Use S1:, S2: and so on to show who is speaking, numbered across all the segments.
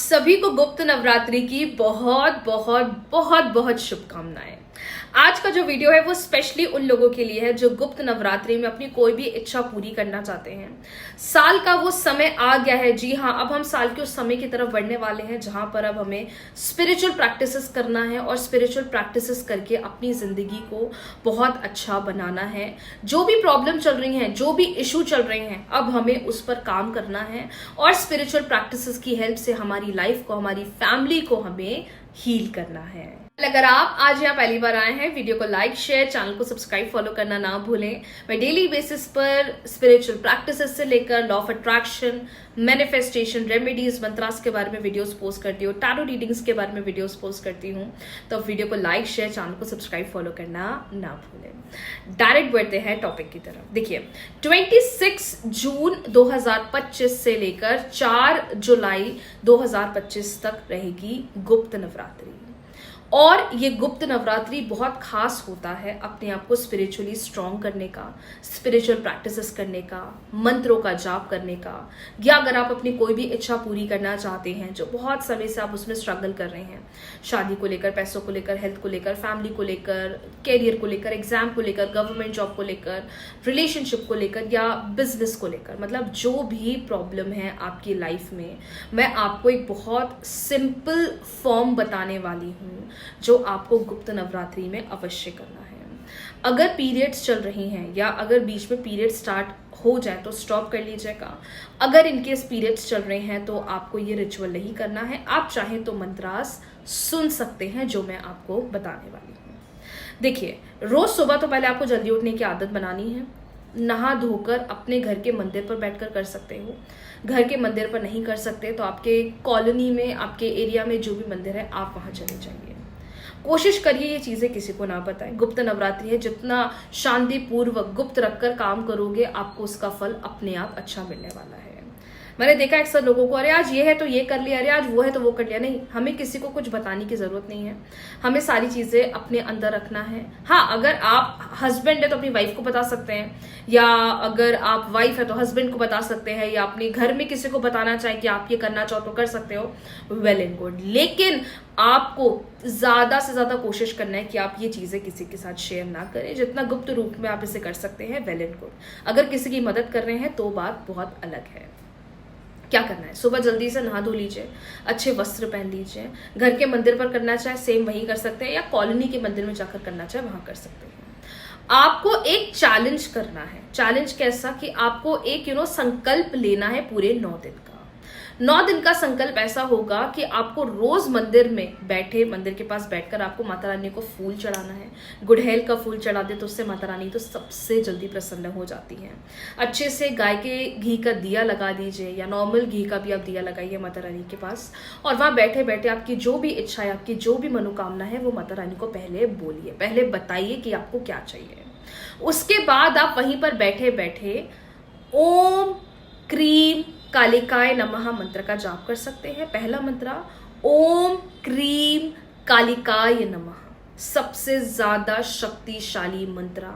S1: सभी को गुप्त नवरात्रि की बहुत बहुत बहुत बहुत शुभकामनाएं। आज का जो वीडियो है वो स्पेशली उन लोगों के लिए है जो गुप्त नवरात्रि में अपनी कोई भी इच्छा पूरी करना चाहते हैं। साल का वो समय आ गया है। जी हाँ, अब हम साल के उस समय की तरफ बढ़ने वाले हैं जहां पर अब हमें स्पिरिचुअल प्रैक्टिसेस करना है और स्पिरिचुअल प्रैक्टिसेस करके अपनी जिंदगी को बहुत अच्छा बनाना है। जो भी प्रॉब्लम चल रही हैं, जो भी इशू चल रहे हैं, अब हमें उस पर काम करना है और स्पिरिचुअल प्रैक्टिसेस की हेल्प से हमारी लाइफ को, हमारी फैमिली को हमें हील करना है। अगर आप आज यहाँ पहली बार आए हैं, वीडियो को लाइक, शेयर, चैनल को सब्सक्राइब, फॉलो करना ना भूलें। मैं डेली बेसिस पर स्पिरिचुअल प्रैक्टिसेस से लेकर law of attraction, manifestation, remedies, mantras के बारे में वीडियोस पोस्ट करती हूँ, टैरो रीडिंग्स के बारे में वीडियोस पोस्ट करती हूँ। तो वीडियो को लाइक, शेयर, चैनल को सब्सक्राइब, फॉलो करना ना भूलें। डायरेक्ट बढ़ते हैं टॉपिक की तरफ। देखिए, 26 जून 2025 से लेकर 4 जुलाई 2025 तक रहेगी गुप्त नवरात्रि। और ये गुप्त नवरात्रि बहुत खास होता है अपने आप को स्पिरिचुअली स्ट्रॉन्ग करने का, स्पिरिचुअल प्रैक्टिसेस करने का, मंत्रों का जाप करने का, या अगर आप अपनी कोई भी इच्छा पूरी करना चाहते हैं जो बहुत समय से आप उसमें स्ट्रगल कर रहे हैं, शादी को लेकर, पैसों को लेकर, हेल्थ को लेकर, फैमिली को लेकर, कैरियर को लेकर, एग्जाम को लेकर, गवर्नमेंट जॉब को लेकर, रिलेशनशिप को लेकर या बिजनेस को लेकर, मतलब जो भी प्रॉब्लम है आपकी लाइफ में, मैं आपको एक बहुत सिंपल फॉर्म बताने वाली हूँ जो आपको गुप्त नवरात्रि में अवश्य करना है। अगर पीरियड्स चल रही हैं या अगर बीच में पीरियड स्टार्ट हो जाए तो स्टॉप कर लीजिएगा। अगर इनकेस पीरियड्स चल रहे हैं तो आपको ये रिचुअल नहीं करना है। आप चाहें तो मंत्रास सुन सकते हैं जो मैं आपको बताने वाली हूँ। देखिए, रोज सुबह तो पहले आपको जल्दी उठने की आदत बनानी है। नहा धोकर अपने घर के मंदिर पर बैठकर कर सकते हो। घर के मंदिर पर नहीं कर सकते तो आपके कॉलोनी में, आपके एरिया में जो भी मंदिर है, आप वहां चले जाइए। कोशिश करिए ये चीजें किसी को ना बताएं। गुप्त नवरात्रि है, जितना शांतिपूर्वक गुप्त रखकर काम करोगे आपको उसका फल अपने आप अच्छा मिलने वाला है। मैंने देखा अक्सर लोगों को, अरे आज ये है तो ये कर लिया, अरे आज वो है तो वो कर लिया। नहीं, हमें किसी को कुछ बताने की जरूरत नहीं है। हमें सारी चीजें अपने अंदर रखना है। हाँ, अगर आप हस्बैंड है तो अपनी वाइफ को बता सकते हैं, या अगर आप वाइफ है तो हस्बैंड को बता सकते हैं, या अपने घर में किसी को बताना चाहे कि आप ये करना चाहो तो कर सकते हो, वेल एंड गुड। लेकिन आपको ज्यादा से ज्यादा कोशिश करना है कि आप ये चीजें किसी के साथ शेयर ना करें। जितना गुप्त रूप में आप इसे कर सकते हैं, वेल एंड गुड। अगर किसी की मदद कर रहे हैं तो बात बहुत अलग है। क्या करना है, सुबह जल्दी से नहा धो लीजिए, अच्छे वस्त्र पहन लीजिए। घर के मंदिर पर करना चाहे सेम वहीं कर सकते हैं, या कॉलोनी के मंदिर में जाकर करना चाहे वहां कर सकते हैं। आपको एक चैलेंज करना है। चैलेंज कैसा कि आपको एक संकल्प लेना है पूरे 9 दिन का। 9 दिन का संकल्प ऐसा होगा कि आपको रोज मंदिर में बैठे, मंदिर के पास बैठकर आपको माता रानी को फूल चढ़ाना है। गुड़हल का फूल चढ़ा दे तो उससे माता रानी तो सबसे जल्दी प्रसन्न हो जाती है। अच्छे से गाय के घी का दिया लगा दीजिए, या नॉर्मल घी का भी आप दिया लगाइए माता रानी के पास, और वहां बैठे बैठे आपकी जो भी इच्छा है, आपकी जो भी मनोकामना है, वो माता रानी को पहले बोलिए, पहले बताइए कि आपको क्या चाहिए। उसके बाद आप वहीं पर बैठे बैठे ओम क्रीम कालिकाय नमः मंत्र का जाप कर सकते हैं। पहला मंत्र, ओम क्रीम कालिकाय नमः, सबसे ज्यादा शक्तिशाली मंत्र।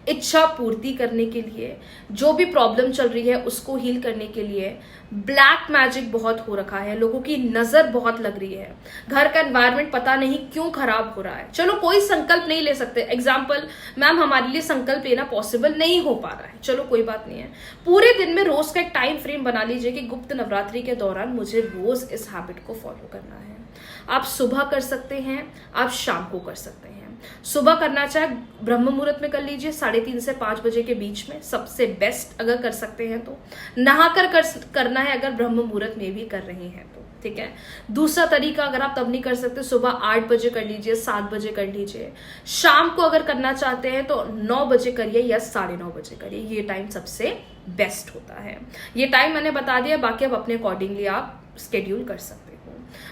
S1: इच्छा पूर्ति करने के लिए, जो भी प्रॉब्लम चल रही है उसको हील करने के लिए। ब्लैक मैजिक बहुत हो रखा है, लोगों की नजर बहुत लग रही है, घर का एनवायरनमेंट पता नहीं क्यों खराब हो रहा है। चलो, कोई संकल्प नहीं ले सकते, एग्जाम्पल, मैम हमारे लिए संकल्प लेना पॉसिबल नहीं हो पा रहा है, चलो कोई बात नहीं है। पूरे दिन में रोज का एक टाइम फ्रेम बना लीजिए कि गुप्त नवरात्रि के दौरान मुझे रोज इस हैबिट को फॉलो करना है। आप सुबह कर सकते हैं, आप शाम को कर सकते हैं। सुबह करना चाहे ब्रह्म मुहूर्त में कर लीजिए, 3:30 से 5 बजे के बीच में, सबसे बेस्ट अगर कर सकते हैं तो। नहाकर करना है अगर ब्रह्म मुहूर्त में भी कर रहे हैं तो, ठीक है। दूसरा तरीका, अगर आप तब नहीं कर सकते, सुबह 8 बजे कर लीजिए, 7 बजे कर लीजिए। शाम को अगर करना चाहते हैं तो 9 बजे करिए या 9:30 बजे करिए। ये टाइम सबसे बेस्ट होता है। ये टाइम मैंने बता दिया, बाकी आप अपने अकॉर्डिंगली आप स्केड्यूल कर सकते हो।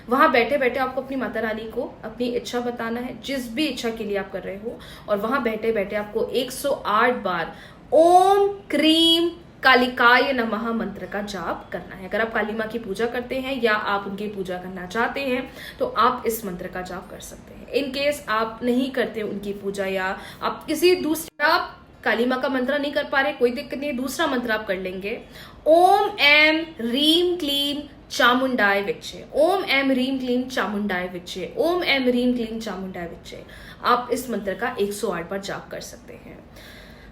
S1: वहां बैठे बैठे आपको अपनी माता रानी को अपनी इच्छा बताना है, जिस भी इच्छा के लिए आप कर रहे हो, और वहां बैठे बैठे आपको 108 बार ओम क्रीम कालिकाय नमः मंत्र का जाप करना है। अगर आप काली माँ की पूजा करते हैं या आप उनकी पूजा करना चाहते हैं तो आप इस मंत्र का जाप कर सकते हैं। इन केस आप नहीं करते उनकी पूजा, या आप किसी दूसरा काली माँ का मंत्र नहीं कर पा रहे, कोई दिक्कत नहीं, दूसरा मंत्र आप कर लेंगे। ओम एम रीम क्लीम चामुंडाय विच्चे, ओम एम ह्रीम क्लीम चामुंडाय विच्चे, ओम एम ह्रीम क्लीम चामुंडाय विच्चे। आप इस मंत्र का 108 बार जाप कर सकते हैं।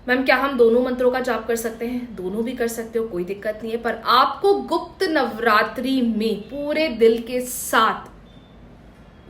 S1: मैम क्या हम दोनों मंत्रों का जाप कर सकते हैं? दोनों भी कर सकते हो, कोई दिक्कत नहीं है, पर आपको गुप्त नवरात्रि में पूरे दिल के साथ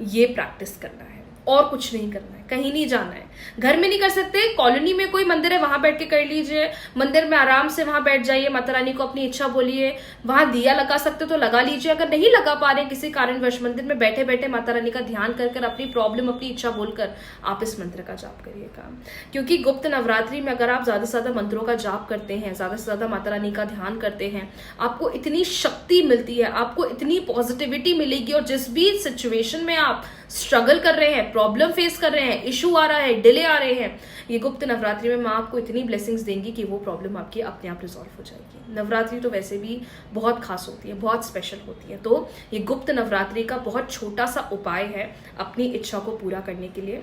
S1: ये प्रैक्टिस करना है और कुछ नहीं करना है, कहीं नहीं जाना है। घर में नहीं कर सकते, कॉलोनी में कोई मंदिर है वहां बैठ के कर लीजिए, मंदिर में आराम से वहां बैठ जाइए, माता रानी को अपनी इच्छा बोलिए, वहां दिया लगा सकते तो लगा लीजिए। अगर नहीं लगा पा रहे किसी कारणवश, मंदिर में बैठे बैठे माता रानी का ध्यान कर कर अपनी प्रॉब्लम, अपनी इच्छा बोलकर आप इस मंत्र का जाप करिएगा। क्योंकि गुप्त नवरात्रि में अगर आप ज्यादा से ज्यादा मंत्रों का जाप करते हैं, ज्यादा से ज्यादा माता रानी का ध्यान करते हैं, आपको इतनी शक्ति मिलती है, आपको इतनी पॉजिटिविटी मिलेगी, और जिस भी सिचुएशन में आप स्ट्रगल कर रहे हैं, प्रॉब्लम फेस कर रहे हैं, इशू आ रहा है, डिले आ रहे हैं, ये गुप्त नवरात्रि में माँ आपको इतनी ब्लेसिंग्स देंगी कि वो प्रॉब्लम आपकी अपने आप रिजॉल्व हो जाएगी। नवरात्रि तो वैसे भी बहुत खास होती है, बहुत स्पेशल होती है, तो ये गुप्त नवरात्रि का बहुत छोटा सा उपाय है अपनी इच्छा को पूरा करने के लिए।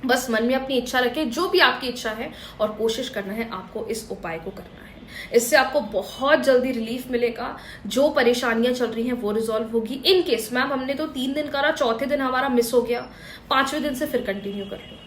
S1: बस मन में अपनी इच्छा रखें, जो भी आपकी इच्छा है, और कोशिश करना है आपको इस उपाय को करना है। इससे आपको बहुत जल्दी रिलीफ मिलेगा, जो परेशानियां चल रही हैं वो रिजॉल्व होगी। इन केस मैम हमने तो 3 दिन करा, चौथे दिन हमारा मिस हो गया, 5वें दिन से फिर कंटिन्यू कर लो।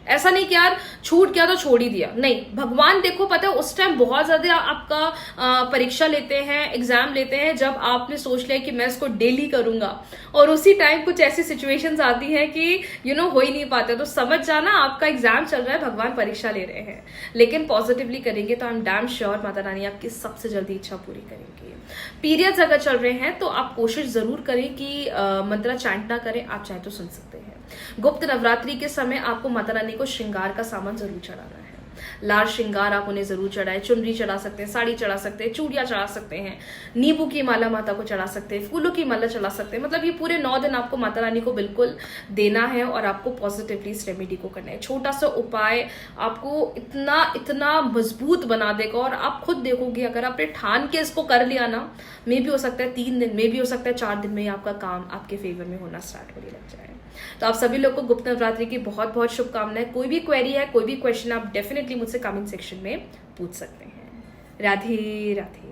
S1: ऐसा नहीं कि यार छूट गया तो छोड़ ही दिया, नहीं। भगवान देखो पता है उस टाइम बहुत ज्यादा आपका परीक्षा लेते हैं, एग्जाम लेते हैं, जब आपने सोच लिया कि मैं इसको डेली करूंगा, और उसी टाइम कुछ ऐसी सिचुएशंस आती हैं कि हो ही नहीं पाते, तो समझ जाना आपका एग्जाम चल रहा है, भगवान परीक्षा ले रहे हैं। लेकिन पॉजिटिवली करेंगे तो I am damn sure Mata Rani आपकी सबसे जल्दी इच्छा पूरी करेंगी। पीरियड्स अगर चल रहे हैं तो आप कोशिश जरूर करें कि मंत्र चैंट ना करें, आप चाहे तो सुन सकते हैं। गुप्त नवरात्रि के समय आपको माता रानी को श्रृंगार का सामान जरूर चढ़ाना है। लाल श्रृंगार आप उन्हें जरूर चढ़ाए, चुनरी चढ़ा सकते हैं, साड़ी चढ़ा सकते हैं, चूड़ियां चढ़ा सकते हैं, नींबू की माला माता को चढ़ा सकते हैं, फूलों की माला चढ़ा सकते हैं। मतलब ये पूरे 9 दिन आपको माता रानी को बिल्कुल देना है, और आपको पॉजिटिवली इस रेमेडी को करना है। छोटा सा उपाय आपको इतना इतना मजबूत बना देगा, और आप खुद देखोगे अगर आपने ठान के इसको कर लिया ना, मे भी हो सकता है 3 दिन, मे भी हो सकता है 4 दिन में ही आपका काम आपके फेवर में होना स्टार्ट होने लग जाए। तो आप सभी लोग को गुप्त नवरात्रि की बहुत बहुत शुभकामनाएं। कोई भी क्वेरी है, कोई भी क्वेश्चन, आप डेफिनेटली मुझसे कमेंट सेक्शन में पूछ सकते हैं। राधे राधे।